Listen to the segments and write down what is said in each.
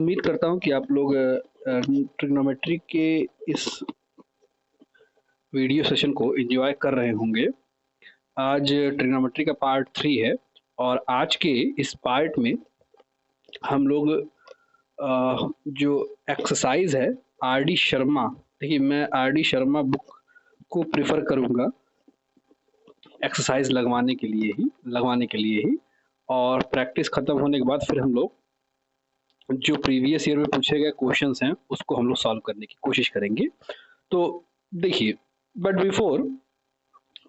उम्मीद करता हूँ कि आप लोग ट्रिग्नोमेट्री के इस वीडियो सेशन को एंजॉय कर रहे होंगे। आज ट्रिग्नोमेट्री का पार्ट 3 है और आज के इस पार्ट में हम लोग जो एक्सरसाइज है आर डी शर्मा, देखिए मैं आर डी शर्मा बुक को प्रेफर करूँगा एक्सरसाइज लगवाने के लिए ही और प्रैक्टिस खत्म होने के बाद फिर हम लोग जो प्रीवियस ईयर में पूछे गए क्वेश्चंस हैं उसको हम लोग सॉल्व करने की कोशिश करेंगे। तो देखिए, but before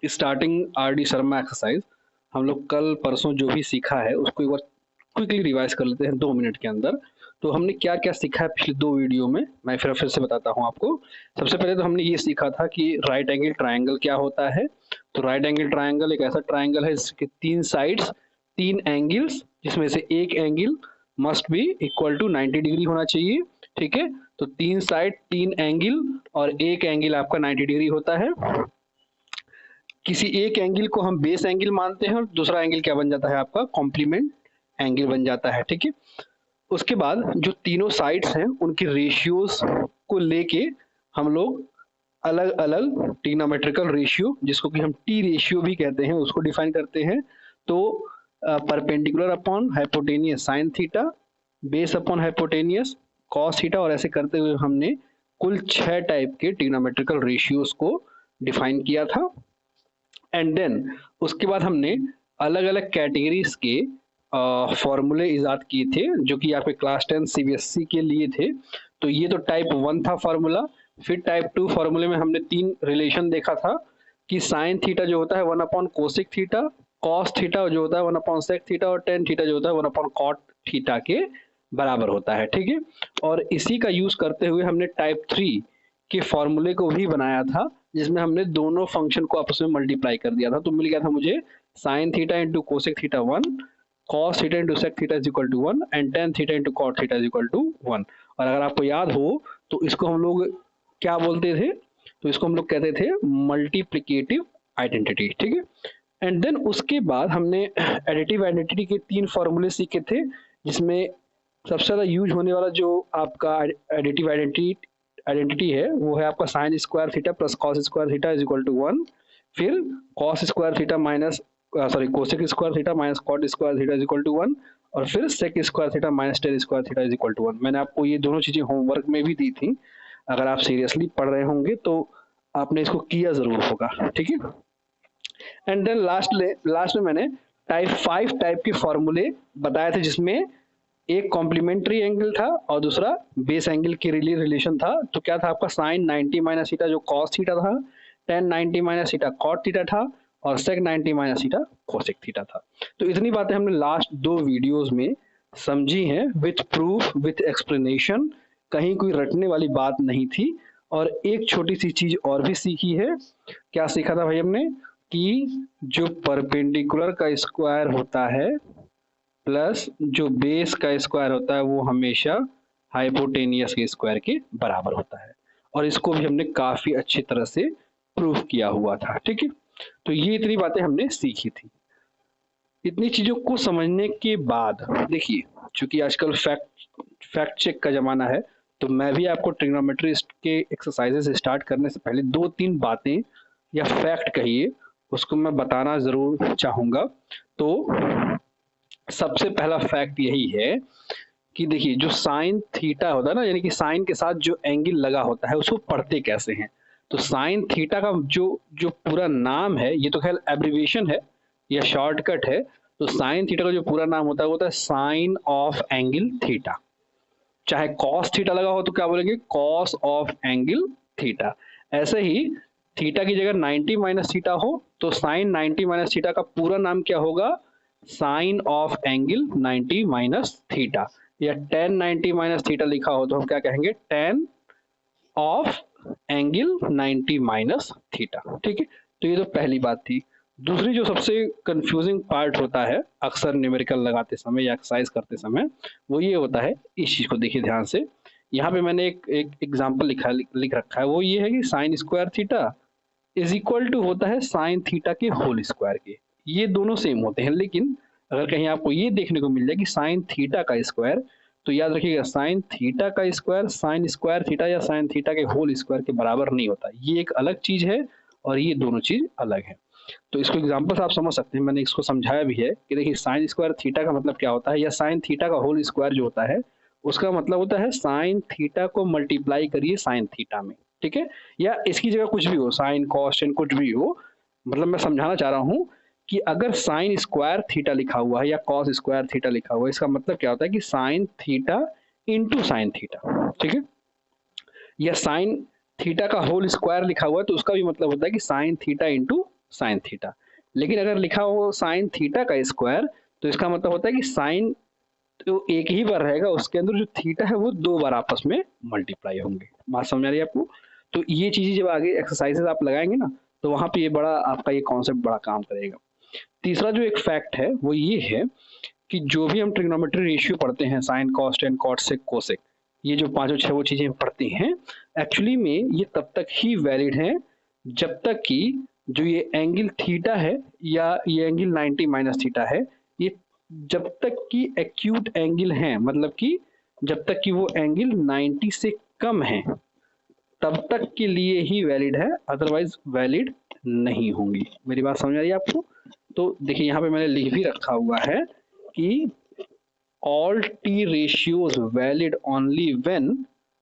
starting R D Sharma exercise हम लोग कल परसों जो भी सीखा है उसको एक बार क्विकली रिवाइज कर लेते हैं 2 मिनट के अंदर। तो हमने क्या क्या सीखा है पिछले 2 वीडियो में, मैं फिर से बताता हूँ आपको। सबसे पहले तो हमने ये सीखा था कि राइट एंगल ट्राइंगल क्या होता है। तो राइट एंगल ट्राइंगल एक ऐसा ट्राइंगल है जिसके 3 साइड्स 3 एंगल्स, जिसमें से एक angle must be equal to 90 degree होना चाहिए। ठीक है, तो 3 साइड 3 एंगल और एक एंगल आपका 90 डिग्री होता है। किसी एक एंगल को हम बेस एंगल मानते हैं और दूसरा एंगल क्या बन जाता है आपका कॉम्प्लीमेंट एंगल बन जाता है। ठीक है, उसके बाद जो तीनों साइड्स हैं उनके रेशियोज को लेके हम लोग अलग अलग ट्रिग्नोमेट्रिकल रेशियो, जिसको कि हम टी रेशियो भी कहते हैं, उसको डिफाइन करते हैं। तो perpendicular upon hypotenuse sine theta, base upon hypotenuse cos theta, और ऐसे करते हुए हमने कुल 6 टाइप के ट्रिग्नोमेट्रिकल रेशियोज को डिफाइन किया था। एंड देन उसके बाद हमने अलग अलग कैटेगरीज के फॉर्मूले इजाद किए थे जो कि आपके क्लास 10 सीबीएसई के लिए थे। तो ये तो टाइप 1 था फॉर्मूला। फिर टाइप 2 फॉर्मूले में हमने 3 रिलेशन देखा था कि साइन थीटा जो होता है 1 upon cosec theta, cos theta जो होता है 1 अपॉन सेक थीटा, और टेन थीटा जो होता है 1 अपॉन कॉट थीटा के बराबर होता है। ठीक है, और इसी का यूज करते हुए हमने टाइप 3 के फॉर्मूले को भी बनाया था जिसमें हमने दोनों फंक्शन को आपस में मल्टीप्लाई कर दिया था। तो मिल गया था मुझे sine theta into cosec theta 1, cos theta into sec theta is equal to 1 and tan theta into cot theta is equal to 1। और अगर आपको याद हो तो इसको हम लोग क्या बोलते थे, तो इसको हम लोग कहते थे मल्टीप्लिकेटिव आइडेंटिटी। ठीक है, एंड देन उसके बाद हमने एडिटिव आइडेंटिटी के 3 फॉर्मूले सीखे थे, जिसमें सबसे ज़्यादा यूज होने वाला जो आपका एडिटिव आइडेंटिटी है वो है आपका sine square theta plus cos square theta is equal to 1। फिर cos square theta minus cosec square theta minus cot square theta is equal to 1, और फिर sec square theta minus tan square theta is equal to 1। मैंने आपको ये दोनों चीज़ें homework में भी दी थी, अगर आप सीरियसली पढ़ रहे होंगे तो आपने इसको किया ज़रूर होगा। ठीक है, एंड देन लास्ट में मैंने टाइप 5 टाइप के फॉर्मूले बताए थे, जिसमें एक कॉम्प्लीमेंट्री एंगल था और दूसरा बेस एंगल के रिलेशन था। तो क्या था आपका साइन 90 माइनस थीटा जो कॉस थीटा था, tan 90 minus theta cot theta था, और sec 90 minus theta cosec theta था। तो इतनी बातें हमने लास्ट 2 वीडियोस में समझी हैं विथ प्रूफ विथ एक्सप्लेनेशन, कहीं कोई रटने वाली बात नहीं थी। और एक छोटी सी चीज और भी सीखी है। क्या सीखा था भाई हमने कि जो परपेंडिकुलर का स्क्वायर होता है प्लस जो बेस का स्क्वायर होता है वो हमेशा हाइपोटेनियस के स्क्वायर के बराबर होता है, और इसको भी हमने काफी अच्छी तरह से प्रूफ किया हुआ था। ठीक है, तो ये इतनी बातें हमने सीखी थी। इतनी चीजों को समझने के बाद देखिए, चूंकि आजकल फैक्ट चेक का जमाना है, तो मैं भी आपको ट्रिग्नोमेट्री के एक्सरसाइजेस स्टार्ट करने से पहले 2-3 बातें या फैक्ट कहिए उसको मैं बताना जरूर चाहूंगा। तो सबसे पहला फैक्ट यही है कि देखिए जो साइन थीटा होता है ना, यानी कि साइन के साथ जो एंगल लगा होता है उसको पढ़ते कैसे हैं। तो साइन थीटा का जो जो पूरा नाम है, ये तो खैर एब्रिविएशन है या शॉर्टकट है। तो साइन थीटा का जो पूरा नाम होता है वो होता है साइन ऑफ एंगल थीटा। चाहे कॉस थीटा लगा हो तो क्या बोलेंगे, कॉस ऑफ एंगल थीटा। ऐसे ही थीटा की जगह 90 माइनस थीटा हो तो साइन 90 माइनस थीटा का पूरा नाम क्या होगा, sine of angle 90 minus theta. या टेन 90 माइनस थीटा लिखा हो तो हम क्या कहेंगे, tan of angle 90 minus theta. ठीक है, तो ये तो पहली बात थी। दूसरी जो सबसे कंफ्यूजिंग पार्ट होता है अक्सर न्यूमेरिकल लगाते समय या एक्सरसाइज करते समय, वो ये होता है, इस चीज को देखिए ध्यान से। यहाँ पे मैंने एक एग्जाम्पल लिख रखा है, वो ये है कि sine square theta is equal to होता है साइन थीटा के होल स्क्वायर के। ये दोनों सेम होते हैं, लेकिन अगर कहीं आपको ये देखने को मिल जाए कि साइन थीटा का स्क्वायर तो याद रखिएगा साइन थीटा का स्क्वायर साइन स्क्वायर थीटा या साइन थीटा के होल स्क्वायर के बराबर नहीं होता, ये एक अलग चीज है और ये दोनों चीज अलग है। तो इसको एग्जांपल से आप समझ सकते हैं, मैंने इसको समझाया भी है कि देखिए साइन स्क्वायर थीटा का मतलब क्या होता है, या साइन थीटा का होल स्क्वायर जो होता है उसका मतलब होता है साइन थीटा को मल्टीप्लाई करिए साइन थीटा में, ठीक है। या इसकी जगह कुछ भी हो, साइन कॉस टेन कुछ भी हो, मतलब मैं समझाना चाह रहा हूँ कि अगर साइन स्क्वायर थीटा लिखा हुआ है या कॉस स्क्वायर थीटा लिखा हुआ है, इसका मतलब क्या होता है कि sign theta into sine theta, ठीक है। या साइन थीटा का होल स्क्वायर लिखा हुआ है तो उसका भी मतलब होता है कि sign theta into sine theta. लेकिन अगर लिखा हो साइन थीटा का स्क्वायर तो इसका मतलब होता है कि साइन तो एक ही बार रहेगा, उसके अंदर जो थीटा है वो दो बार आपस में मल्टीप्लाई होंगे। बात समझ आ रही है आपको? तो ये चीजें जब आगे एक्सरसाइजेस आप लगाएंगे ना तो वहां पे ये बड़ा आपका ये कॉन्सेप्ट बड़ा काम करेगा। तीसरा जो एक फैक्ट है वो ये है कि जो भी हम ट्रिग्नोमेट्री रेशियो पढ़ते हैं, sine cos tan cot sec cosec, ये जो पांचों छह वो चीजें पढ़ते हैं, एक्चुअली में ये तब तक ही वैलिड है जब तक कि जो ये एंगल थीटा है या ये एंगल 90 माइनस थीटा है, ये जब तक कि एक्यूट एंगल है, मतलब कि जब तक कि वो एंगल 90 से कम है तब तक के लिए ही वैलिड है, अदरवाइज वैलिड नहीं होंगी। मेरी बात समझ आ रही है आपको? तो देखिए यहाँ पे मैंने लिख भी रखा हुआ है कि all t ratios valid only when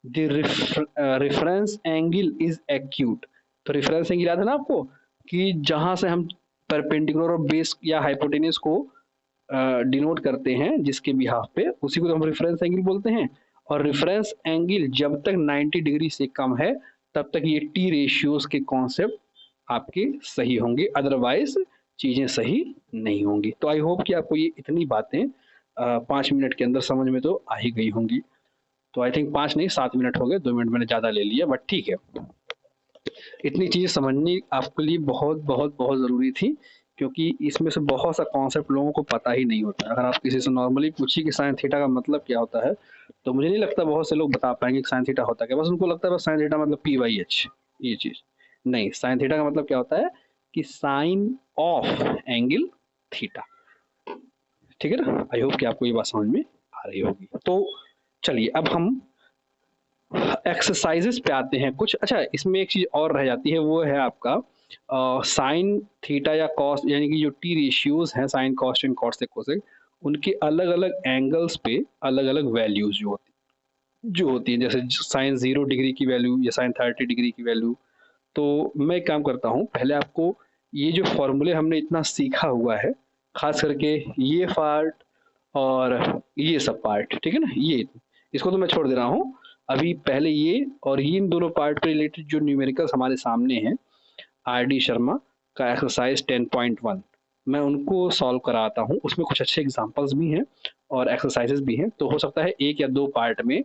the reference angle is acute। तो रेफरेंस एंगल याद है ना आपको कि जहां से हम परपेंडिकुलर और बेस या हाइपोटेन्यूज को डिनोट करते हैं जिसके बिहाफ पे, उसी को तो हम रेफरेंस एंगल बोलते हैं। और रेफरेंस एंगल जब तक 90 डिग्री से कम है तब तक ये टी रेशियोज के कॉन्सेप्ट आपके सही होंगे, अदरवाइज चीजें सही नहीं होंगी। तो आई होप कि आपको ये इतनी बातें 5 मिनट के अंदर समझ में तो आ ही गई होंगी। तो आई थिंक 5 नहीं 7 मिनट हो गए, 2 मिनट मैंने ज़्यादा ले लिया, बट ठीक है। इतनी चीज़ें समझनी आपके लिए बहुत बहुत बहुत ज़रूरी थी, क्योंकि इसमें से बहुत सा कॉन्सेप्ट लोगों को पता ही नहीं होता। अगर आप किसी से नॉर्मली पूछिए कि साइन थीटा का मतलब क्या होता है, तो मुझे नहीं लगता बहुत से लोग बता पाएंगे कि साइन थीटा होता क्या। बस उनको लगता है बस साइन थीटा मतलब पी बाई एच, ये चीज़ नहीं। साइन थीटा का मतलब क्या होता है कि साइन ऑफ एंगल थीटा, ठीक है ना। आई होप कि आपको ये बात समझ में आ रही होगी। तो चलिए अब हम एक्सरसाइजेस पे आते हैं कुछ। अच्छा, इसमें एक चीज और रह जाती है, वो है आपका साइन थीटा या कॉस, यानी कि जो टी रेशियोज हैं sine cos and cot sec cosec, उनके अलग अलग एंगल्स पे अलग अलग वैल्यूज जो होती हैं, जैसे साइन 0 डिग्री की वैल्यू या साइन 30 डिग्री की वैल्यू। तो मैं एक काम करता हूँ, पहले आपको ये जो फॉर्मूले हमने इतना सीखा हुआ है, खास करके ये पार्ट और ये सब पार्ट, ठीक है ना, ये इसको तो मैं छोड़ दे रहा हूँ अभी। पहले ये और ये इन दोनों पार्ट पे रिलेटेड जो न्यूमेरिकल्स हमारे सामने हैं, आर डी शर्मा का एक्सरसाइज 10.1, मैं उनको सॉल्व कराता हूँ। उसमें कुछ अच्छे एग्जांपल्स भी हैं और एक्सरसाइजेस भी हैं, तो हो सकता है 1 या 2 पार्ट में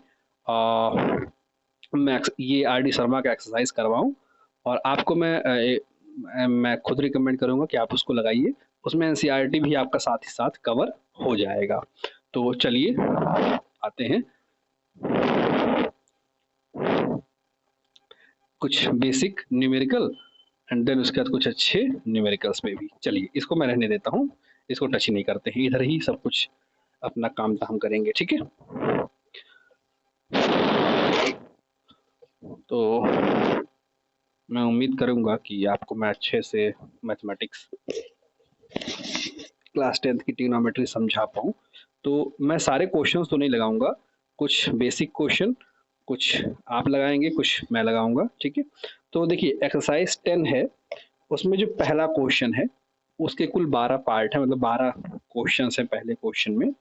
मैं ये आर डी शर्मा का एक्सरसाइज करवाऊँ, और आपको मैं खुद रिकमेंड करूंगा कि आप उसको लगाइए। उसमें एनसीईआरटी भी आपका साथ ही साथ कवर हो जाएगा। तो चलिए आते हैं कुछ बेसिक न्यूमेरिकल एंड देन उसके बाद कुछ अच्छे न्यूमेरिकल्स पे भी। चलिए इसको मैं रहने देता हूँ, इसको टच ही नहीं करते हैं, इधर ही सब कुछ अपना काम हम करेंगे, ठीक है। तो मैं उम्मीद करूंगा कि आपको मैं अच्छे से मैथमेटिक्स क्लास 10th की ट्रिग्नोमेट्री समझा पाऊँ। तो मैं सारे क्वेश्चंस तो नहीं लगाऊंगा, कुछ बेसिक क्वेश्चन कुछ आप लगाएंगे कुछ मैं लगाऊंगा, ठीक है। तो देखिए एक्सरसाइज 10 है, उसमें जो पहला क्वेश्चन है उसके कुल 12 पार्ट है, मतलब 12 क्वेश्चन है पहले क्वेश्चन में,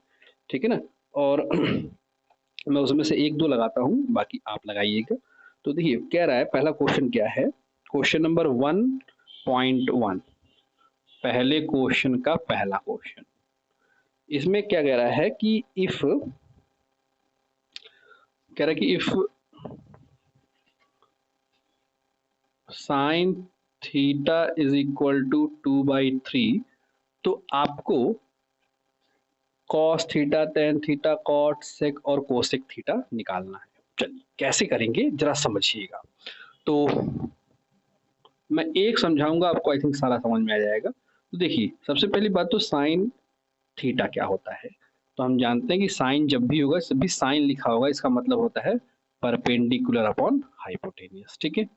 ठीक है ना। और मैं उसमें से 1-2 लगाता हूँ, बाकी आप लगाइएगा। तो देखिए कह रहा है पहला क्वेश्चन क्या है, क्वेश्चन नंबर 1.1, पहले क्वेश्चन का पहला क्वेश्चन। इसमें क्या कह रहा है कि if sine theta is equal to 2/3, तो आपको cos theta tan theta cot sec और कोसेक थीटा निकालना है। चलिए कैसे करेंगे जरा समझिएगा। तो मैं एक समझाऊंगा आपको, आई थिंक सारा समझ में आ जाएगा। तो देखिए सबसे पहली बात तो साइन थीटा क्या होता है। तो हम जानते हैं कि साइन जब भी होगा, जब भी साइन लिखा होगा इसका मतलब होता है परपेंडिकुलर अपॉन हाइपोटेनियस। ठीक है,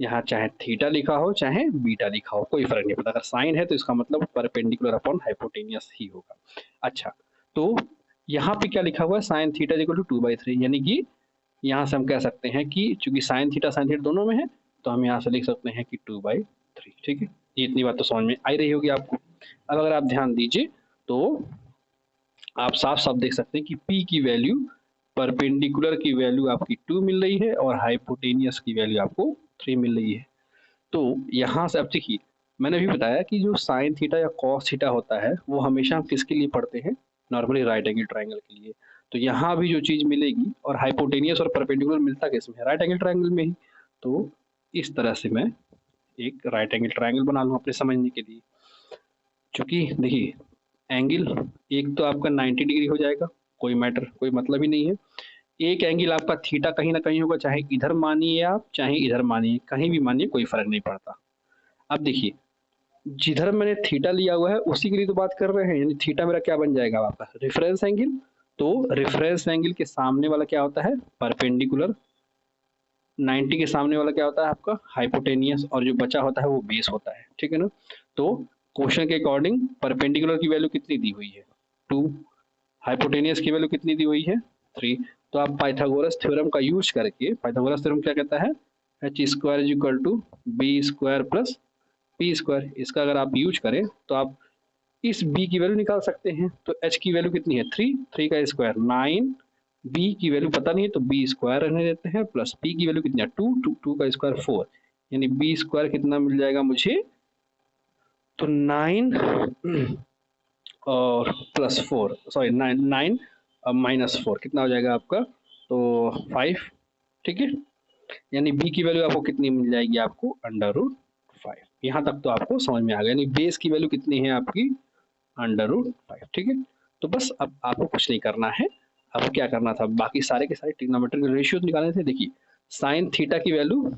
यहाँ चाहे थीटा लिखा हो चाहे बीटा लिखा हो कोई फर्क नहीं पड़ता, अगर साइन है तो इसका मतलब परपेंडिकुलर अपॉन हाइपोटेनियस ही होगा। अच्छा, तो यहाँ पे क्या लिखा हुआ है, साइन थीटा इक्वल टू 2/3, यानी कि यहाँ से हम कह सकते हैं कि चूंकि साइन थीटा दोनों में है तो हम यहाँ से लिख सकते हैं कि 2/3। ठीक है, ये इतनी बात तो समझ में आई रही होगी आपको। अब अगर आप ध्यान दीजिए तो आप साफ साफ देख सकते हैं कि P की वैल्यू, परपेंडिकुलर की वैल्यू आपकी 2 मिल रही है और हाइपोटेनियस की वैल्यू आपको 3 मिल रही है। तो यहाँ से अब देखिए, मैंने भी बताया कि जो साइन थीटा या कॉस थीटा होता है वो हमेशा हम किसके लिए पढ़ते हैं, नॉर्मली राइट एंगल ट्राइंगल के लिए। तो यहाँ भी जो चीज़ मिलेगी, और हाइपोटेनियस और परपेंडिकुलर मिलता किस में है, राइट एंगल ट्राइंगल में ही। तो इस तरह से मैं एक राइट एंगल ट्राइंगल बना लूँ अपने समझने के लिए। चूंकि देखिए एंगल एक तो आपका 90 डिग्री हो जाएगा, कोई मैटर, कोई मतलब ही नहीं है। एक एंगल आपका थीटा कहीं ना कहीं होगा, चाहे इधर मानिए आप चाहे इधर मानिए, कहीं भी मानिए कोई फर्क नहीं पड़ता। अब देखिए, जिधर मैंने थीटा लिया हुआ है उसी के लिए तो बात कर रहे हैं, यानी थीटा मेरा क्या बन जाएगा आपका, रेफरेंस एंगल। तो रेफरेंस एंगल के सामने वाला क्या होता है, परपेंडिकुलर। 90 के सामने वाला क्या होता है आपका, हाइपोटेनियस, और जो बचा होता है वो बेस होता है। ठीक है ना। तो क्वेश्चन के अकॉर्डिंग परपेंडिकुलर की वैल्यू कितनी दी हुई है, 2, हाइपोटेनियस की वैल्यू कितनी दी हुई है, 3। तो आप पाइथागोरस थ्योरम का यूज करके, पाइथागोरस थ्योरम क्या कहता है, H square is equal to B square plus P square, इसका अगर आप यूज करें तो आप इस b की वैल्यू निकाल सकते हैं। तो h की वैल्यू कितनी है, 3, 3 का स्क्वायर 9, b की वैल्यू पता नहीं है तो b स्क्वायर रहने देते हैं, प्लस p की वैल्यू कितनी है 2, 2 का स्क्वायर 4, यानी b स्क्वायर कितना मिल जाएगा मुझे, तो 9 और प्लस 4, सॉरी 9, 9 माइनस 4 कितना हो जाएगा आपका, तो 5। ठीक है, यानी b की वैल्यू आपको कितनी मिल जाएगी, आपको √5। यहाँ तक तो आपको समझ में आ गया, यानी बेस की वैल्यू कितनी है आपकी, √5। ठीक है, तो बस अब आपको कुछ नहीं करना है। अब क्या करना था, बाकी सारे के सारे ट्रिग्नोमेट्रिक रेशियो निकालने थे। देखिए साइन थीटा की वैल्यू,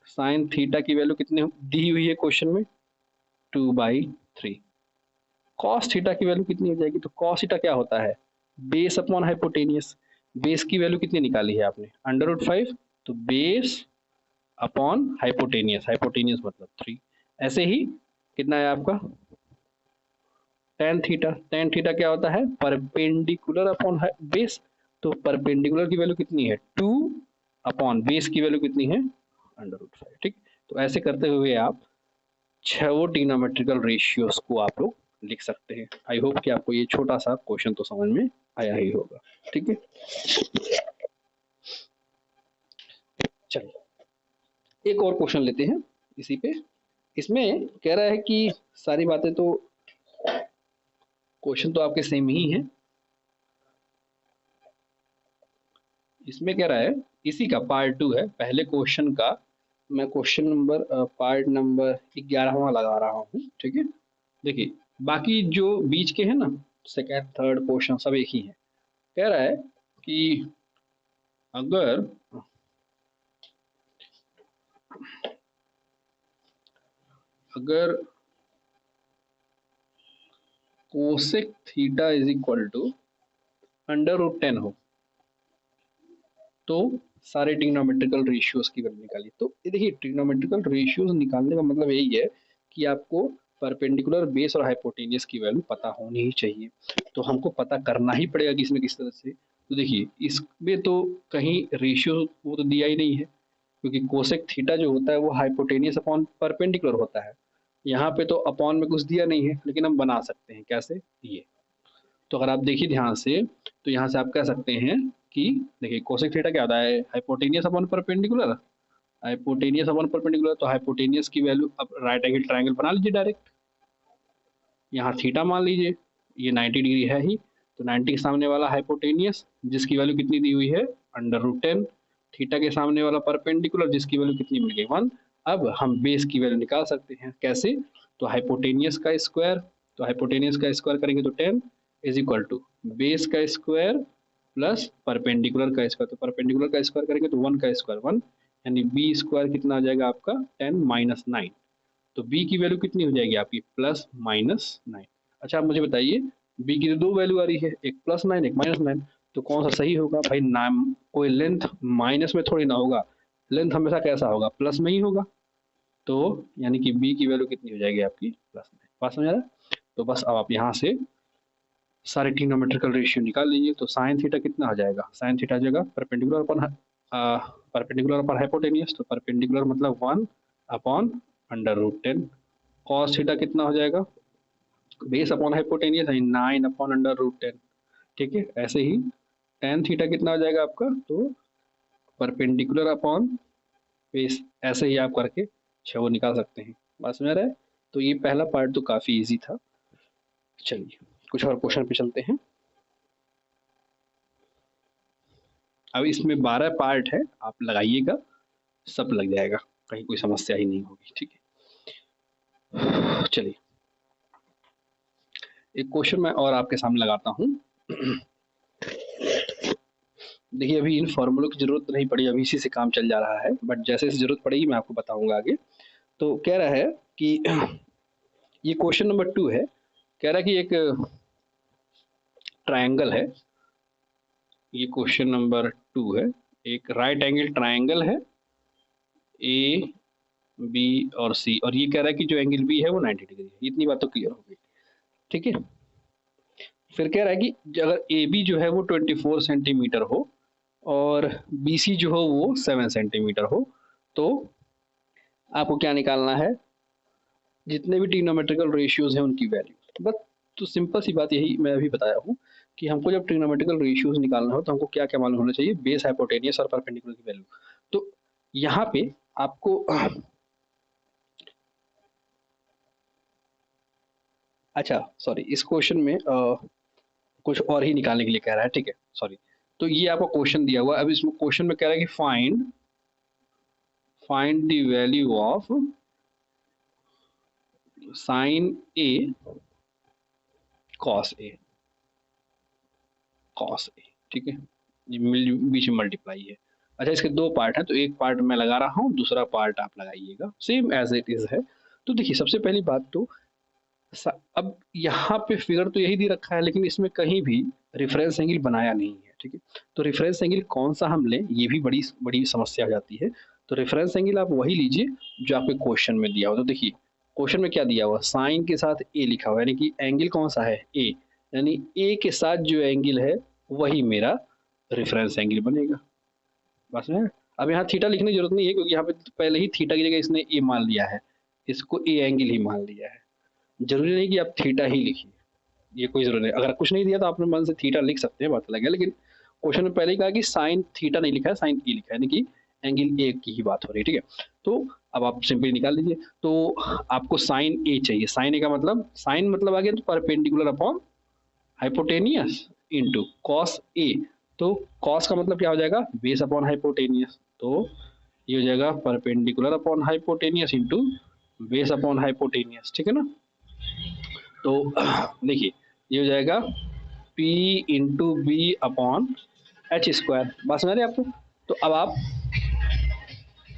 साइन थीटा की वैल्यू कितनी दी हुई है क्वेश्चन में, 2/3। कॉस थीटा की वैल्यू कितनी हो जाएगी, तो कॉस थीटा क्या होता है, बेस अपॉन हाइपोटेनियस। बेस की वैल्यू कितनी निकाली है आपने, √5, तो बेस अपॉन हाइपोटेनियस, हाइपोटेनियस मतलब 3। ऐसे ही कितना है आपका, टेन थीटा, टेन थीटा क्या होता है, परपेंडिकुलर अपॉन बेस। तो परपेंडिकुलर की वैल्यू कितनी है, 2 अपॉन बेस की वैल्यू कितनी है, √5। ठीक, तो ऐसे करते हुए आप छह ट्रिग्नोमेट्रिकल रेशियोज को आप लोग लिख सकते हैं। आई होप कि आपको ये छोटा सा क्वेश्चन तो समझ में आया ही होगा। ठीक है, चलिए एक और क्वेश्चन लेते हैं इसी पे। इसमें कह रहा है कि सारी बातें तो, क्वेश्चन तो आपके सेम ही है। इसमें कह रहा है, इसी का पार्ट 2 है पहले क्वेश्चन का। मैं क्वेश्चन नंबर पार्ट नंबर 11वां लगा रहा हूँ। ठीक है, देखिए बाकी जो बीच के हैं ना, सेकेंड थर्ड क्वेश्चन सब एक ही है। कह रहा है कि अगर अगर cosec theta is equal to √10 हो तो सारे ट्रिग्नोमेट्रिकल रेशियोज की वैल्यू निकालिए। तो ये देखिए ट्रिग्नोमेट्रिकल रेशियोज निकालने का मतलब यही है कि आपको परपेंडिकुलर बेस और हाइपोटेनियस की वैल्यू पता होनी ही चाहिए। तो हमको पता करना ही पड़ेगा किसी न किसी तरह से। तो देखिए इसमें तो कहीं रेशियो वो तो दिया ही नहीं है, क्योंकि कोसेक थीटा जो होता है वो हाइपोटेनियस अपॉन परपेंडिकुलर होता है। यहाँ पे तो अपॉन में कुछ दिया नहीं है, लेकिन हम बना सकते हैं कैसे, ये। तो अगर आप देखिए ध्यान से, तो यहाँ से आप कह सकते हैं कि देखिए कोसेक थीटा क्या होता है, hypotenuse upon perpendicular, hypotenuse upon perpendicular. तो हाइपोटेनियस की वैल्यू अब राइट एंगल ट्रायंगल बना लीजिए डायरेक्ट, यहाँ थीटा मान लीजिए, ये 90 डिग्री है ही, तो 90 के सामने वाला हाइपोटेनियस जिसकी वैल्यू कितनी दी हुई है, √10। थीटा के सामने वाला परपेंडिकुलर जिसकी वैल्यू कितनी मिल गई, 1। अब हम बेस की वैल्यू निकाल सकते हैं कैसे, तो हाइपोटेनियस का स्क्वायर, तो हाइपोटेनियस का स्क्वायर करेंगे तो 10 इज इक्वल टू बेस का स्क्वायर प्लस परपेंडिकुलर का स्क्वायर। तो परपेंडिकुलर का स्क्वायर करेंगे तो 1 का स्क्वायर 1, यानी बी स्क्वायर कितना आ जाएगा आपका 10 माइनस 9। तो b की वैल्यू कितनी हो जाएगी आपकी, +-9। अच्छा आप मुझे बताइए बी की तो दो वैल्यू आ रही है, एक +9 एक -9, तो कौन सा सही होगा भाई? नाम कोई लेंथ माइनस में थोड़ी ना होगा, लेंथ हमेशा कैसा होगा? प्लस में ही होगा। तो यानी कि बी की वैल्यू कितनी हो जाएगी आपकी? +9। बात समझ आ रहा है? तो बस अब आप यहाँ से सारे ट्रिग्नोमेट्रिकल रेशियो निकाल लीजिए। तो साइन थीटा कितना आ जाएगा? साइन थीटा आ जाएगा परपेंडिकुलर अपन हाइपोटेनियस, तो परपेंडिकुलर मतलब 1/√10। कॉस थीटा कितना हो जाएगा? बेस अपॉन हाइपोटेनियस है 9/√10। ठीक है, ऐसे ही टेन थीटा कितना हो जाएगा आपका? तो परपेंडिकुलर अपॉन बेस, ऐसे ही आप करके वो निकाल सकते हैं। बात समझ रहा है? तो ये पहला पार्ट तो काफी इजी था। चलिए कुछ और क्वेश्चन पे चलते हैं। अब इसमें 12 पार्ट है, आप लगाइएगा, सब लग जाएगा, कहीं कोई समस्या ही नहीं होगी। ठीक है, चलिए एक क्वेश्चन मैं और आपके सामने लगाता हूँ। देखिए अभी इन फॉर्मूलों की जरूरत नहीं पड़ी, अभी इसी से काम चल जा रहा है, बट जैसे जैसे जरूरत पड़ेगी मैं आपको बताऊंगा आगे। तो कह रहा है कि ये क्वेश्चन नंबर 2 है। कह रहा है कि एक ट्रायंगल है, ये क्वेश्चन नंबर 2 है। एक राइट एंगल ट्रायंगल है, ए बी और सी, और ये कह रहा है कि जो एंगल बी है वो 90 डिग्री है। इतनी बात तो क्लियर हो गई। ठीक है, फिर कह रहा है कि अगर ए बी जो है वो 24 सेंटीमीटर हो और बी सी जो हो वो 7 सेंटीमीटर हो, तो आपको क्या निकालना है? जितने भी ट्रिग्नोमेट्रिकल रेशियोज हैं उनकी वैल्यू। बस तो सिंपल सी बात यही मैं अभी बताया हूँ कि हमको जब ट्रिग्नोमेट्रिकल रेशियोज निकालना हो तो हमको क्या क्या मालूम होना चाहिए? बेस, हाइपोटेनियस और परपेंडिकुलर की वैल्यू। तो यहाँ पे आपको अच्छा सॉरी, इस क्वेश्चन में कुछ और ही निकालने के लिए कह रहा है। ठीक है, सॉरी। तो ये आपको क्वेश्चन दिया हुआ है। अब इसमें क्वेश्चन में कह रहा है कि find the value of sine A cos A, cos A. ठीक है, ये बीच में मल्टीप्लाई है। अच्छा, इसके दो पार्ट हैं, तो एक पार्ट मैं लगा रहा हूँ, दूसरा पार्ट आप लगाइएगा, सेम एज इट इज है। तो देखिए सबसे पहली बात तो अब यहाँ पे फिगर तो यही दे रखा है, लेकिन इसमें कहीं भी रेफरेंस एंगल बनाया नहीं है। ठीक है, तो रेफरेंस एंगल कौन सा हम लें, ये भी बड़ी बड़ी समस्या हो जाती है। तो रेफरेंस एंगल आप वही लीजिए जो आपके क्वेश्चन में दिया हो। तो देखिए क्वेश्चन में क्या दिया हुआ? साइन के साथ ए लिखा हुआ है, यानी कि एंगल कौन सा है? ए, यानी ए के साथ जो एंगल है वही मेरा रेफरेंस एंगल बनेगा। बस में अब यहाँ थीटा लिखने की जरूरत नहीं है, क्योंकि यहाँ पे पहले ही थीटा की जगह इसने ए मान लिया है, इसको ए एंगल ही मान लिया है। जरूरी नहीं कि आप थीटा ही लिखिए, ये कोई जरूरत नहीं। अगर कुछ नहीं दिया तो आप अपने मन से थीटा लिख सकते हैं, बात अलग है। लेकिन क्वेश्चन में पहले ही कहा कि साइन थीटा नहीं लिखा है, साइन ए लिखा है, यानी कि एंगल ए की ही बात हो रही है। ठीक है, तो अब आप सिंपली निकाल लीजिए। तो आपको साइन ए चाहिए। साइन ए का मतलब, साइन मतलब आ गया तो perpendicular upon hypotenuse into cos A. तो कॉस का मतलब क्या हो जाएगा? Base upon hypotenuse. तो ये हो जाएगा perpendicular upon hypotenuse into base upon hypotenuse. ठीक है ना? तो देखिए ये हो जाएगा P into B upon H square. बात समझ रहे हैं आपको? तो अब आप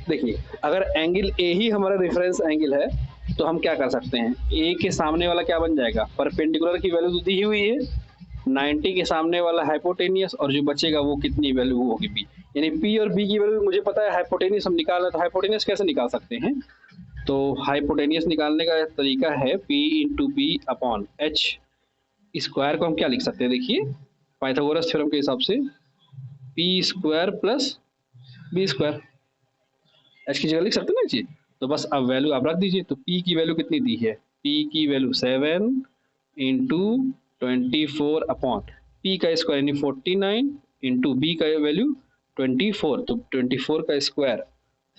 देखिए, अगर एंगल ए ही हमारा रेफरेंस एंगल है तो हम क्या कर सकते हैं? ए के सामने वाला क्या बन जाएगा? परपेंडिकुलर की वैल्यू तो दी हुई है 90 के सामने वाला हाइपोटेनियस, और जो बचेगा वो कितनी वैल्यू होगी? बी। यानी पी और बी की वैल्यू मुझे पता है, हाइपोटेनियस हम निकाल रहे, तो हाइपोटेनियस कैसे निकाल सकते हैं? तो हाइपोटेनियस निकालने का तरीका है P into B upon H square को हम क्या लिख सकते हैं? देखिए पाइथागोरस थ्योरम के हिसाब से P square plus B square, H की जगह लिख सकते हैं ना जी। तो बस अब वैल्यू आप रख दीजिए। तो पी की वैल्यू कितनी दी है? पी की वैल्यू 7 इंटू 24 अपॉन पी का स्क्वायर यानी 49 इंटू बी का वैल्यू 24, तो 24 का स्क्वायर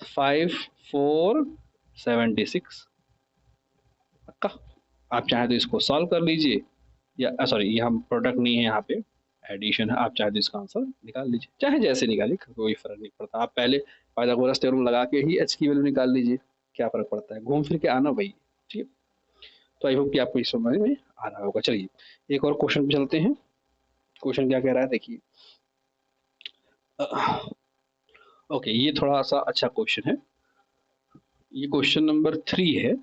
5476। पक्का? आप चाहे तो इसको सॉल्व कर लीजिए, या सॉरी ये हम प्रोडक्ट नहीं है, यहाँ पे एडिशन है। आप चाहे तो इसका आंसर निकाल लीजिए, चाहे जैसे निकालिए, कोई फर्क नहीं पड़ता। आप पहले पाइथागोरस थ्योरम लगा के ही एच की वैल्यू निकाल लीजिए, क्या फर्क पड़ता है? घूम फिर के आना भाई। ठीक है, तो आई होप कि आपको इस समझ में आ रहा होगा। चलिए एक और क्वेश्चन पे चलते हैं। क्वेश्चन क्या कह रहा है देखिए। ओके, ये थोड़ा सा अच्छा क्वेश्चन है। ये क्वेश्चन नंबर 3 है।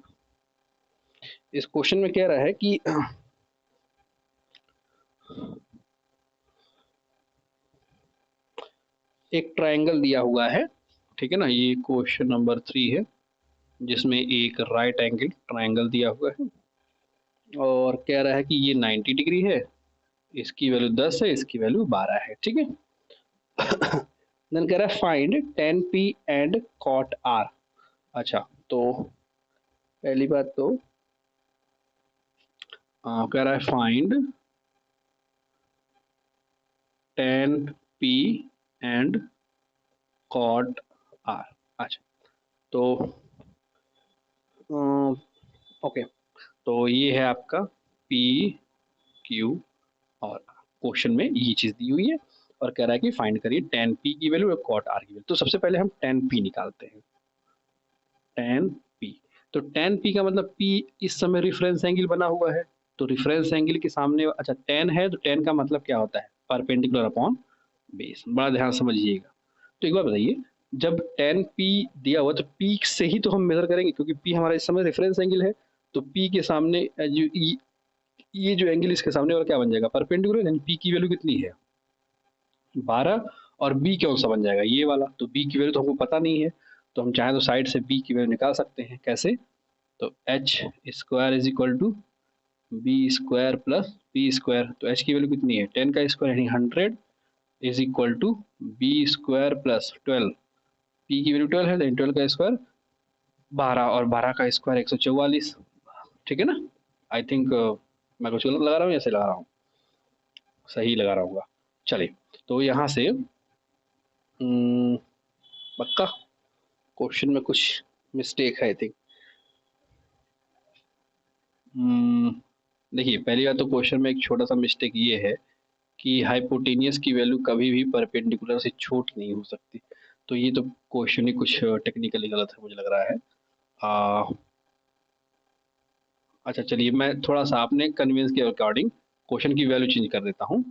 इस क्वेश्चन में कह रहा है कि एक ट्रायंगल दिया हुआ है, ठीक है ना, ये क्वेश्चन नंबर 3 है, जिसमें एक राइट एंगल ट्रायंगल दिया हुआ है और कह रहा है कि ये 90 डिग्री है, इसकी वैल्यू 10 है, इसकी वैल्यू 12 है, ठीक है। देन कह रहा है find tan p and cot r। अच्छा, तो पहली बात तो कह रहा है find tan p and cot r। अच्छा, तो ओके, तो ये है आपका p q और क्वेश्चन में ये चीज दी हुई है और कह रहा है कि फाइंड करिए tan p की वैल्यू और cot r की वैल्यू। तो सबसे पहले हम tan p निकालते हैं, tan p। तो tan p का मतलब p इस समय रेफरेंस एंगल बना हुआ है, तो रेफरेंस एंगल के सामने, अच्छा tan है तो tan का मतलब क्या होता है, परपेंडिकुलर अपॉन बेस। बड़ा ध्यान समझिएगा। तो एक बार बताइए, जब tan p दिया हुआ तो p से ही तो हम मेजर करेंगे, क्योंकि p हमारा इस समय रेफरेंस एंगल है, तो p के सामने जो ये जो एंगल इसके सामने वाला क्या बन जाएगा, परपेंडिकुलर, यानी p की वैल्यू कितनी है 12, और b कौन सा बन जाएगा, ये वाला। तो b की वैल्यू तो हमको पता नहीं है, तो हम चाहें तो साइड से b की वैल्यू निकाल सकते हैं। कैसे, तो H square is equal to B square plus P square. तो एच की वैल्यू कितनी है, 10 का स्क्वायर यानी 100 is equal to B square plus 12। P की वैल्यू 12 है, तो 12 का स्क्वायर 12, और 12 का स्क्वायर 144, ठीक है ना। आई थिंक मैं कुछ गलत लगा रहा हूँ या सही लगा रहा हूँ, सही लगा रहा हूँ। चलिए, तो यहाँ से पक्का क्वेश्चन में कुछ मिस्टेक है आई थिंक। देखिए, पहली बात तो क्वेश्चन में एक छोटा सा मिस्टेक ये है कि हाइपोटेनियस की वैल्यू कभी भी परपेंडिकुलर से छोटी नहीं हो सकती। तो ये तो क्वेश्चन ही कुछ टेक्निकली गलत है मुझे लग रहा है। अच्छा चलिए, मैं थोड़ा सा आपने कन्विंस के अकॉर्डिंग क्वेश्चन की वैल्यू चेंज कर देता हूँ।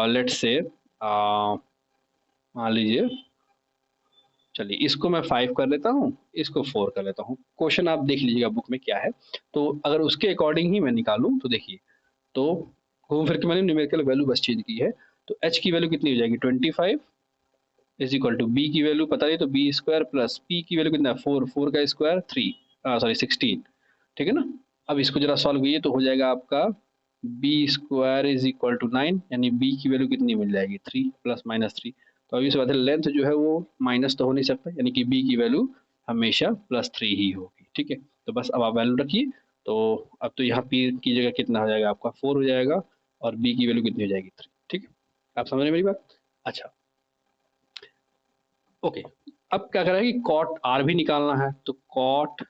लेट्स से मान लीजिए, चलिए इसको मैं 5 कर लेता हूँ, इसको 4 कर लेता हूँ। क्वेश्चन आप देख लीजिएगा बुक में क्या है, तो अगर उसके अकॉर्डिंग ही मैं निकालूँ तो देखिए, तो घूम फिर के मैंने न्यूमेरिकल वैल्यू बस चेंज की है। तो एच की वैल्यू कितनी हो जाएगी 25 इज इक्वल टू बी की वैल्यू पता है, तो बी स्क्वायर प्लस पी की वैल्यू कितना है 4, 4 का स्क्वायर 3, सॉरी 16, ठीक है ना। अब इसको जरा सॉल्व कीजिए तो हो जाएगा आपका B square is equal to 9, यानी बी की वैल्यू कितनी मिल जाएगी 3 प्लस माइनस 3। तो अभी इस बात है, लेंथ जो है वो माइनस तो हो नहीं सकता, यानी कि बी की वैल्यू हमेशा +3 ही होगी, ठीक है। तो बस अब आप वैल्यू रखिए, तो अब तो यहाँ पी की जगह कितना हो जाएगा आपका 4 हो जाएगा, और बी की वैल्यू कितनी हो जाएगी 3, ठीक है। आप समझ रहे मेरी बात। अच्छा, ओके, अब क्या करें कि कॉट आर भी निकालना है, तो कॉट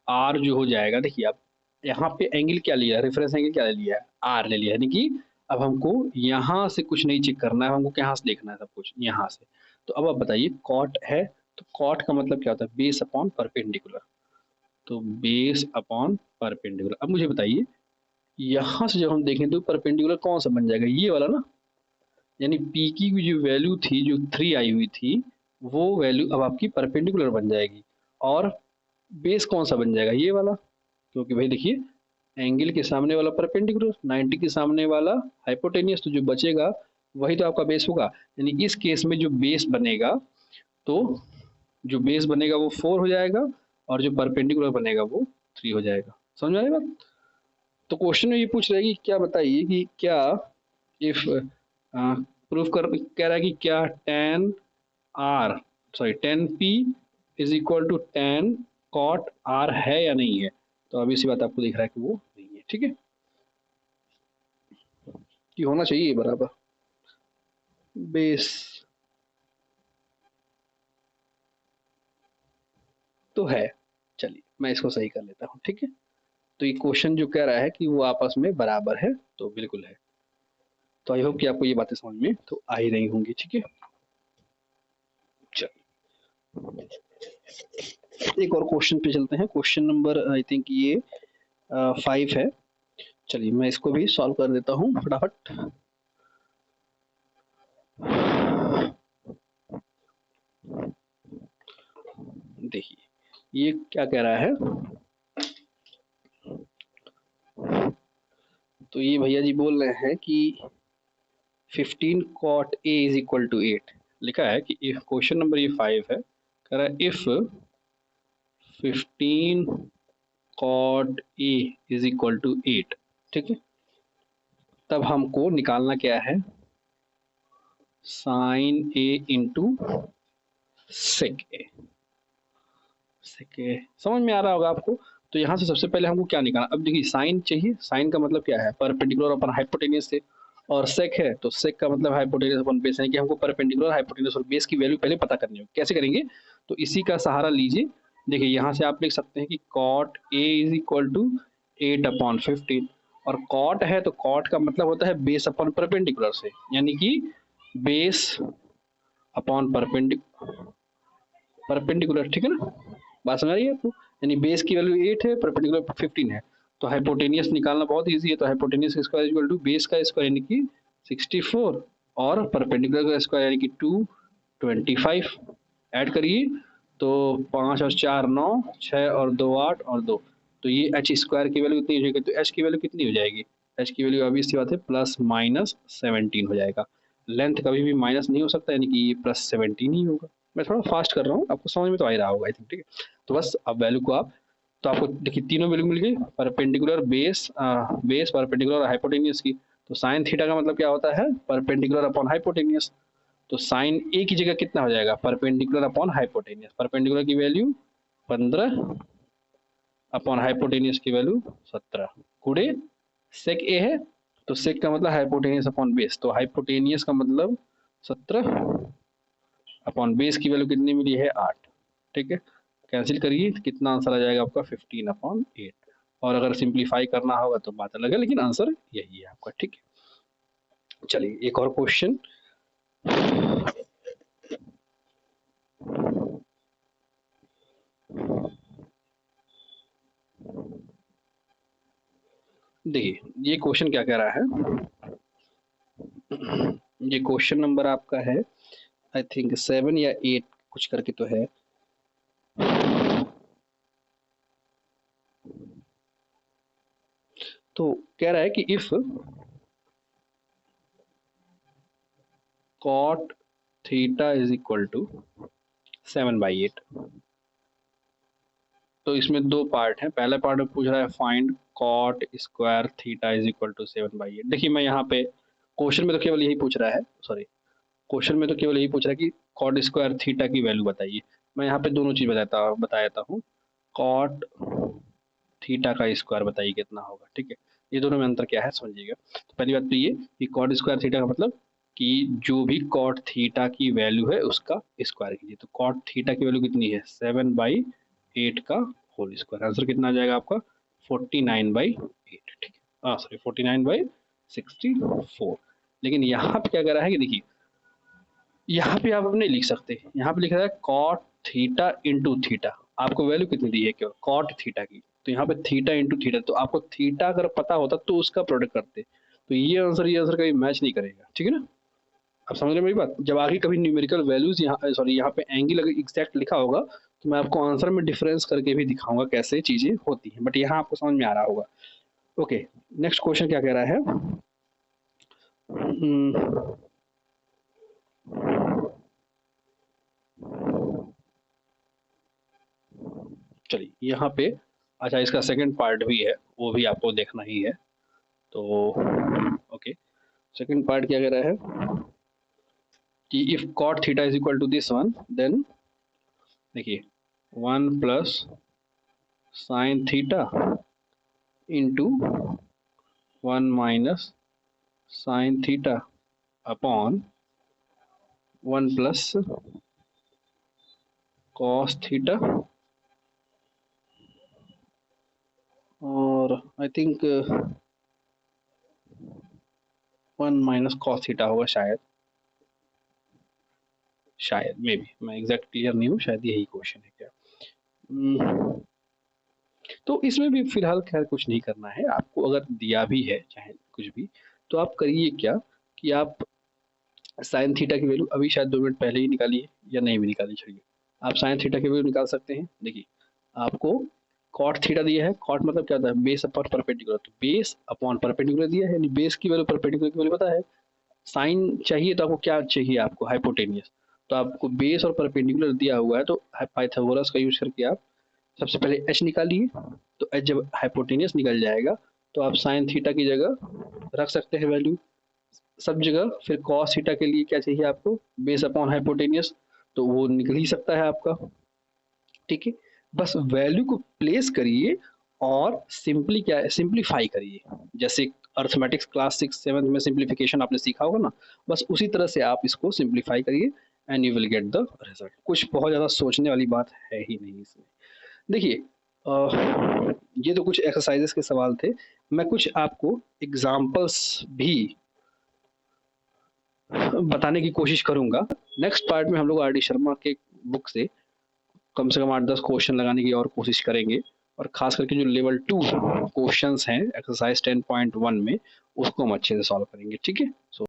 आर जो हो जाएगा, देखिए आप यहाँ पे एंगल क्या लिया है, रेफरेंस एंगल क्या ले लिया है, आर ले लिया है, यानी कि अब हमको यहाँ से कुछ नहीं चेक करना है, हमको यहाँ से देखना है सब कुछ यहाँ से। तो अब आप बताइए, कॉट है तो कॉट का मतलब क्या होता है, बेस अपॉन परपेंडिकुलर। तो बेस अपॉन परपेंडिकुलर। अब मुझे बताइए, यहाँ से जब हम देखें तो परपेंडिकुलर कौन सा बन जाएगा, ये वाला ना, यानी पी की जो वैल्यू थी, जो 3 आई हुई थी, वो वैल्यू अब आपकी परपेंडिकुलर बन जाएगी, और बेस कौन सा बन जाएगा, ये वाला। क्योंकि भाई देखिए, एंगल के सामने वाला परपेंडिकुलर, 90 के सामने वाला हाइपोटेनियस, तो जो बचेगा वही तो आपका बेस होगा। यानी इस केस में जो बेस बनेगा, तो जो बेस बनेगा वो 4 हो जाएगा, और जो परपेंडिकुलर बनेगा वो 3 हो जाएगा। समझ में आई बात। तो क्वेश्चन में ये पूछ रहा है कि क्या बताइए कि क्या, इफ प्रूफ कर कह रहा है कि क्या tan r, sorry tan p is equal to tan cot r है या नहीं है। तो अभी सी बात आपको दिख रहा है कि वो नहीं है, ठीक है, कि होना चाहिए बराबर बेस तो है। चलिए मैं इसको सही कर लेता हूँ, ठीक है। तो ये क्वेश्चन जो कह रहा है कि वो आपस में बराबर है, तो बिल्कुल है। तो आई होप कि आपको ये बातें समझ में तो आ ही रही होंगी, ठीक है। चलिए एक और क्वेश्चन पे चलते हैं, क्वेश्चन नंबर आई थिंक ये 5 है। चलिए मैं इसको भी सॉल्व कर देता हूँ फटाफट। देखिए ये क्या कह रहा है, तो ये भैया जी बोल रहे हैं कि 15 cot a is equal to 8 लिखा है कि इफ क्वेश्चन नंबर ये 5 है, कह रहा है if 15 cot a is equal to 8, ठीक है, तब हमको निकालना क्या है, sine a into sec A. समझ में आ रहा होगा आपको। तो यहाँ से सबसे पहले हमको क्या निकालना, अब देखिए साइन चाहिए, साइन का मतलब क्या है, परपेंडिकुलर अपन हाइपोटेनियस से, और सेक है तो सेक का मतलब हाइपोटेनियस अपन बेस है कि हमको परपेंडिकुलर हाइपोटेनियस और बेस की वैल्यू पहले पता करनी होगी। कैसे करेंगे, तो इसी का सहारा लीजिए। देखिए यहाँ से आप लिख सकते हैं कि cot A is equal to 8/15, और कॉट है तो कॉट का मतलब होता है बेस अपॉन परपेंडिकुलर से, यानी कि बेस अपॉन परपेंडिकुलर, ठीक है ना, बात समझ रही है आपको। यानी बेस की वैल्यू 8 है, परपेंडिकुलर 15 है, तो हाइपोटेनियस निकालना बहुत इजी है। तो hypotenuse square equal to base का स्क्वायर यानी कि 64 और परपेंडिकुलर का स्क्वायर यानी कि 225 ऐड करिए, तो 5 और 4 9, 6 और 2 8 और 2, तो ये एच स्क्वायर की वैल्यू कितनी हो जाएगी, तो एच की वैल्यू कितनी हो जाएगी, एच की वैल्यू अभी सी बात है +-17 हो जाएगा। लेंथ कभी भी माइनस नहीं हो सकता, यानी कि ये +17 ही होगा। मैं थोड़ा फास्ट कर रहा हूँ, आपको समझ में तो आ ही रहा होगा आई थिंक, ठीक है। तो बस अब वैल्यू को आप, तो आपको देखिए तीनों वैल्यू मिल गई, परपेंडिकुलर बेस, बेस परपेंडिकुलर और हाइपोटेनियस की। तो साइन थीटा का मतलब क्या होता है, परपेंडिकुलर अपॉन हाइपोटेनियस। तो साइन ए की जगह कितना हो जाएगा, परपेंडिकुलर अपॉन हाइपोटेनियस, परपेंडिकुलर की वैल्यू 15 अपॉन हाइपोटेनियस की वैल्यू 17, गुणे सेक ए है तो सेक का मतलब हाइपोटेनियस अपॉन बेस, तो हाइपोटेनियस का मतलब 17 अपॉन बेस की वैल्यू कितनी मिली है 8, ठीक है। कैंसिल करिए तो कितना आंसर आ जाएगा आपका 15/8, और अगर सिंप्लीफाई करना होगा तो बात अलग है, लेकिन आंसर यही है आपका, ठीक है। चलिए एक और क्वेश्चन, देखिए ये क्वेश्चन क्या कह रहा है, ये क्वेश्चन नंबर आपका है आई थिंक 7 या 8 कुछ करके तो है। तो कह रहा है कि if cot theta is equal to 7/8, तो इसमें दो पार्ट हैं। पहला पार्ट में पूछ रहा है find cot square theta is equal to 7/8। देखिए मैं यहाँ पे क्वेश्चन में तो केवल यही पूछ रहा है, सॉरी क्वेश्चन में तो केवल यही पूछ रहा है कि कॉट स्क्वायर थीटा की वैल्यू बताइए। मैं यहाँ पे दोनों चीज बताता हूँ, कॉट थीटा का स्क्वायर बताइए कितना होगा, ठीक है। ये दोनों में अंतर क्या है समझिएगा। तो पहली बात तो ये कि कॉट स्क्वायर थीटा का मतलब कि जो भी कॉट थीटा की वैल्यू है उसका स्क्वायर कीजिए। तो कॉट थीटा की वैल्यू कितनी है, 7/8 का होल स्क्वायर। आंसर कितना आ जाएगा आपका 49/8, ठीक है, सॉरी 49/64। लेकिन यहाँ पे क्या कर रहा है कि देखिए यहाँ पे आप नहीं लिख सकते, यहाँ पे लिख रहा है कॉट थीटा इंटू थीटा, आपको वैल्यू कितनी दी है केवल कॉट थीटा की, तो यहाँ पे थीटा इंटू थीटा, तो आपको थीटा अगर पता होता तो उसका प्रोडक्ट करते, तो ये आंसर कभी मैच नहीं करेगा, ठीक है ना। आप समझ रहे हैं मेरी बात, जब आगे कभी न्यूमेरिकल वैल्यूज यहाँ सॉरी यहाँ पे एंगल अगर एग्जैक्ट लिखा होगा तो मैं आपको आंसर में डिफरेंस करके भी दिखाऊंगा कैसे चीजें होती हैं, बट यहाँ आपको समझ में आ रहा होगा। ओके, नेक्स्ट क्वेश्चन क्या कह रहा है, चलिए यहाँ पे, अच्छा इसका सेकंड पार्ट भी है, वो भी आपको देखना ही है। तो ओके, सेकंड पार्ट क्या कह रहा है कि if cot theta is equal to this one, then देखिए 1 plus sine theta into 1 minus sine theta upon 1 plus cos theta, और I think 1 minus cos theta होगा शायद, शायद मे बी, मैं एग्जैक्ट क्लियर नहीं हूँ, शायद यही क्वेश्चन है क्या। तो इसमें भी फिलहाल खैर कुछ नहीं करना है आपको, अगर दिया भी है चाहे कुछ भी, तो आप करिए क्या कि आप साइन थीटा की वैल्यू अभी शायद 2 मिनट पहले ही निकाली है या नहीं भी निकाली, छोड़िए, आप साइन थीटा की वैल्यू निकाल सकते हैं। देखिए आपको कॉट थीटा दिया है, कॉट मतलब क्या होता है, बेस अपॉन परपेंडिकुलर, तो बेस अपॉन परपेंडिकुलर दिया है, यानी बेस की वैल्यू परपेंडिकुलर की वैल्यू पता है, साइन चाहिए तो आपको क्या चाहिए, आपको हाइपोटेनियस। तो आपको बेस और परपेंडिकुलर दिया हुआ है, तो पाइथागोरस का यूज करके आप सबसे पहले एच निकालिए। तो एच जब हाइपोटेनियस निकल जाएगा तो आप साइन थीटा की जगह रख सकते हैं वैल्यू सब जगह। फिर कॉस थीटा के लिए क्या चाहिए आपको, बेस अपॉन हाइपोटेनियस, तो वो निकल ही सकता है आपका। ठीक है, बस वैल्यू को प्लेस करिए और सिंपली क्या है, सिंप्लीफाई करिए। जैसे अर्थमेटिक्स क्लास 6 7 में सिंप्लीफिकेशन आपने सीखा होगा ना, बस उसी तरह से आप इसको सिंप्लीफाई करिए and you will get the result. कुछ बहुत ज़्यादा सोचने वाली बात है ही नहीं इसमें। देखिए, ये तो कुछ एक्सरसाइजेस के सवाल थे। मैं कुछ आपको एग्जाम्पल्स भी बताने की कोशिश करूंगा। नेक्स्ट पार्ट में हम लोग आर डी शर्मा के बुक से कम 8-10 क्वेश्चन लगाने की और कोशिश करेंगे, और खास करके जो लेवल 2 क्वेश्चंस हैं एक्सरसाइज 10.1 में, उसको हम अच्छे से सॉल्व करेंगे। ठीक है, सो